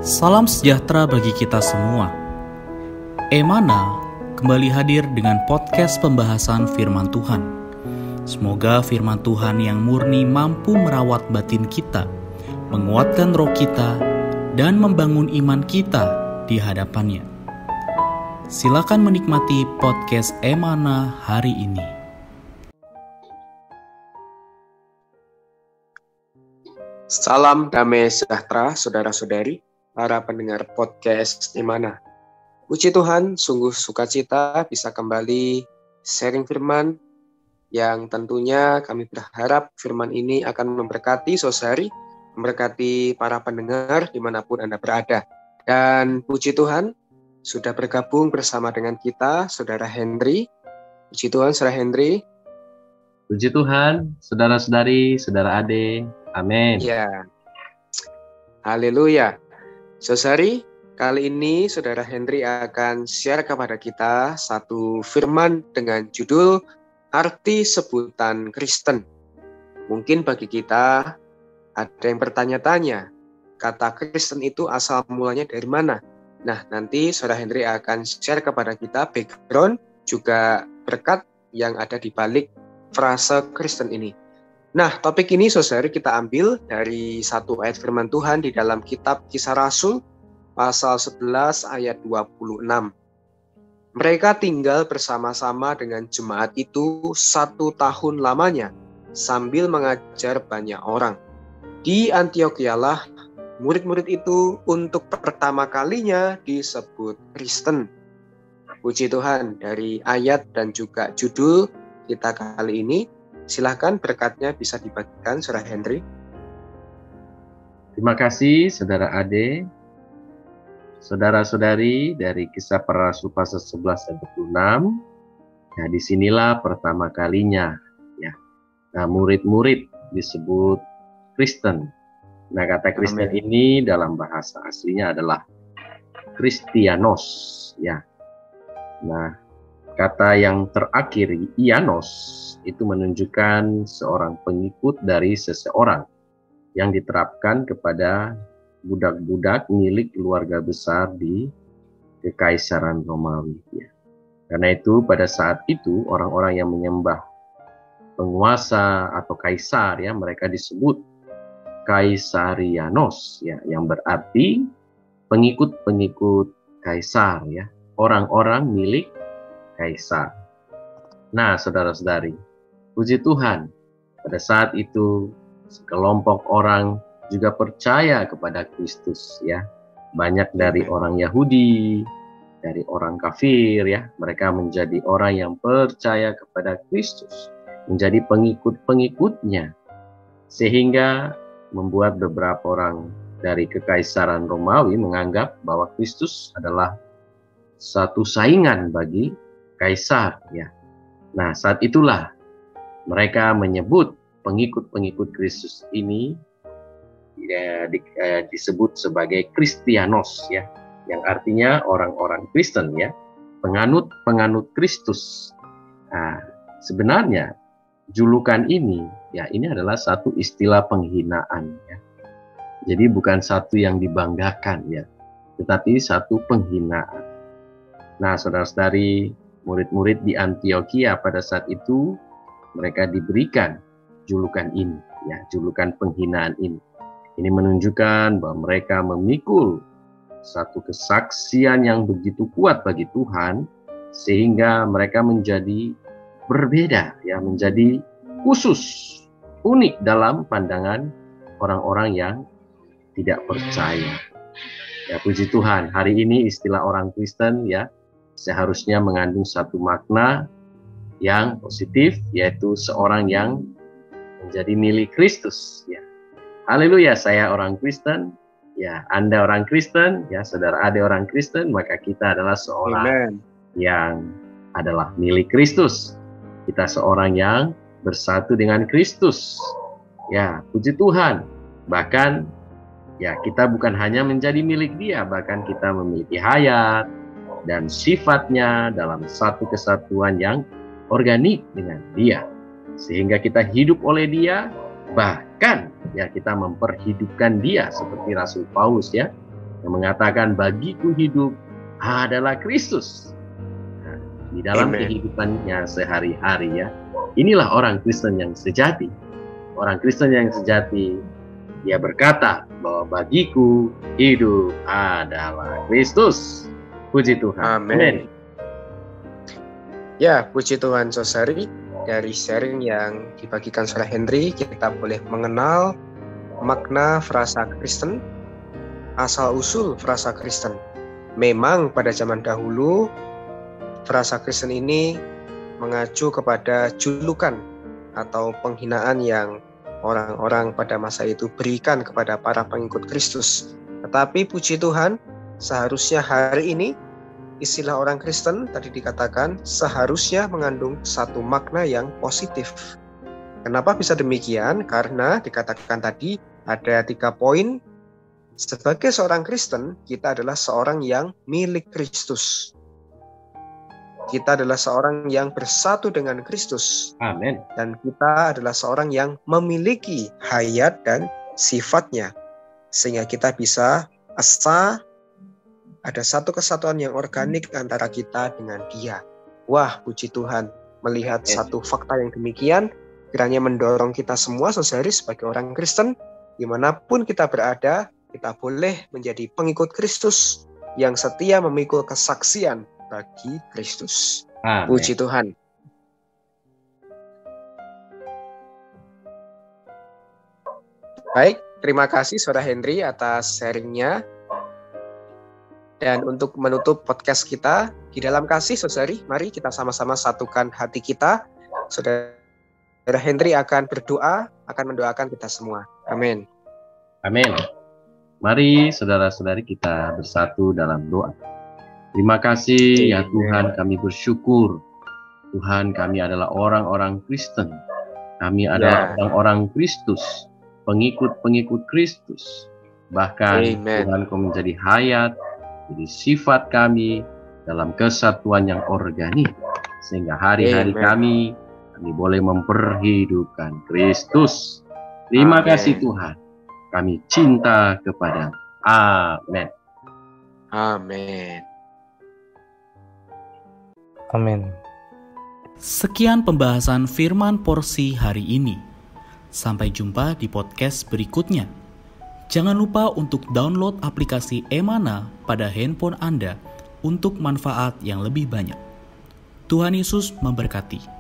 Salam sejahtera bagi kita semua. Emana kembali hadir dengan podcast pembahasan firman Tuhan. Semoga firman Tuhan yang murni mampu merawat batin kita, menguatkan roh kita, dan membangun iman kita di hadapannya. Silakan menikmati podcast Emana hari ini. Salam damai sejahtera saudara-saudari, para pendengar podcast Emana. Puji Tuhan, sungguh sukacita bisa kembali sharing firman yang tentunya kami berharap firman ini akan memberkati saudari, memberkati para pendengar dimanapun Anda berada. Dan puji Tuhan, sudah bergabung bersama dengan kita Saudara Henry. Puji Tuhan, Saudara Henry. Puji Tuhan, saudara-saudari, saudara Ade. Amin. Ya, haleluya. Saudari, kali ini Saudara Henry akan share kepada kita satu firman dengan judul Arti Sebutan Kristen. Mungkin bagi kita ada yang bertanya-tanya, kata Kristen itu asal mulanya dari mana? Nah, nanti Saudara Henry akan share kepada kita background juga berkat yang ada di balik frase Kristen ini. Nah, topik ini saudari kita ambil dari satu ayat firman Tuhan di dalam kitab Kisah Rasul pasal 11 ayat 26. Mereka tinggal bersama-sama dengan jemaat itu 1 tahun lamanya sambil mengajar banyak orang. Di Antiochialah murid-murid itu untuk pertama kalinya disebut Kristen. Puji Tuhan, dari ayat dan juga judul kita kali ini, silahkan berkatnya bisa dibagikan, Saudara Henry. Terima kasih, Saudara Ade. Saudara-saudari dari Kisah Para Rasul pasal 11 ayat 26. Nah, disinilah pertama kalinya ya. Nah, murid-murid disebut Kristen. Nah, kata Kristen ini dalam bahasa aslinya adalah Kristianos ya. Nah, kata yang terakhir Ianos itu menunjukkan seorang pengikut dari seseorang yang diterapkan kepada budak-budak milik keluarga besar di Kekaisaran Romawi. Ya. Karena itu pada saat itu orang-orang yang menyembah penguasa atau kaisar ya, mereka disebut Kaisarianos ya, yang berarti pengikut-pengikut kaisar ya, orang-orang milik kaisar. Nah, saudara-saudari, puji Tuhan, pada saat itu sekelompok orang juga percaya kepada Kristus ya. Banyak dari orang Yahudi, dari orang kafir ya, mereka menjadi orang yang percaya kepada Kristus, menjadi pengikut-pengikutnya. Sehingga membuat beberapa orang dari Kekaisaran Romawi menganggap bahwa Kristus adalah satu saingan bagi kaisar ya. Nah, saat itulah mereka menyebut pengikut-pengikut Kristus ini ya, disebut sebagai Kristianos ya, yang artinya orang-orang Kristen ya, penganut Kristus. Nah, sebenarnya julukan ini ya, ini adalah satu istilah penghinaan ya. Jadi bukan satu yang dibanggakan ya, tetapi satu penghinaan. Nah, saudara-saudari, murid-murid di Antiochia pada saat itu mereka diberikan julukan ini ya, julukan penghinaan ini. Ini menunjukkan bahwa mereka memikul satu kesaksian yang begitu kuat bagi Tuhan sehingga mereka menjadi berbeda ya, menjadi khusus, unik dalam pandangan orang-orang yang tidak percaya. Ya, puji Tuhan, hari ini istilah orang Kristen ya seharusnya mengandung satu makna yang positif, yaitu seorang yang menjadi milik Kristus ya. Haleluya, saya orang Kristen ya, Anda orang Kristen ya, saudara Ade orang Kristen, maka kita adalah seorang yang adalah milik Kristus. Kita seorang yang bersatu dengan Kristus ya, puji Tuhan. Bahkan ya, kita bukan hanya menjadi milik Dia, bahkan kita memiliki hayat dan sifatnya dalam satu kesatuan yang organik dengan Dia, sehingga kita hidup oleh Dia, bahkan ya kita memperhidupkan Dia seperti Rasul Paulus ya yang mengatakan bagiku hidup adalah Kristus. Nah, di dalam kehidupannya sehari-hari ya, inilah orang Kristen yang sejati. Orang Kristen yang sejati, dia berkata bahwa bagiku hidup adalah Kristus. Puji Tuhan. Amin. Ya, puji Tuhan Saudari. Dari sharing yang dibagikan Saudara Henry, kita boleh mengenal makna frasa Kristen, asal-usul frasa Kristen. Memang pada zaman dahulu, frasa Kristen ini mengacu kepada julukan atau penghinaan yang orang-orang pada masa itu berikan kepada para pengikut Kristus. Tetapi puji Tuhan, seharusnya hari ini istilah orang Kristen tadi dikatakan seharusnya mengandung satu makna yang positif. Kenapa bisa demikian? Karena dikatakan tadi ada 3 poin. Sebagai seorang Kristen, kita adalah seorang yang milik Kristus. Kita adalah seorang yang bersatu dengan Kristus. Amin. Dan kita adalah seorang yang memiliki hayat dan sifatnya. Sehingga kita bisa asa, ada satu kesatuan yang organik antara kita dengan Dia. Wah, puji Tuhan. Melihat satu fakta yang demikian, kiranya mendorong kita semua saudari sebagai orang Kristen, dimanapun kita berada, kita boleh menjadi pengikut Kristus yang setia memikul kesaksian bagi Kristus. Amin. Puji Tuhan. Baik, terima kasih Saudara Henry atas sharingnya. Dan untuk menutup podcast kita, di dalam kasih saudari, mari kita sama-sama satukan hati kita. Saudara Henry akan berdoa, akan mendoakan kita semua. Amin. Amin. Mari saudara-saudari kita bersatu dalam doa. Terima kasih ya Tuhan, kami bersyukur. Tuhan, kami adalah orang-orang Kristen. Kami adalah orang-orang Kristus, pengikut-pengikut Kristus. Bahkan Tuhan, Kau menjadi hayat, jadi sifat kami dalam kesatuan yang organik. Sehingga hari-hari kami boleh memperhidupkan Kristus. Terima kasih Tuhan. Kami cinta kepada. Amin. Amin. Amin. Sekian pembahasan firman porsi hari ini. Sampai jumpa di podcast berikutnya. Jangan lupa untuk download aplikasi Emana pada handphone Anda untuk manfaat yang lebih banyak. Tuhan Yesus memberkati.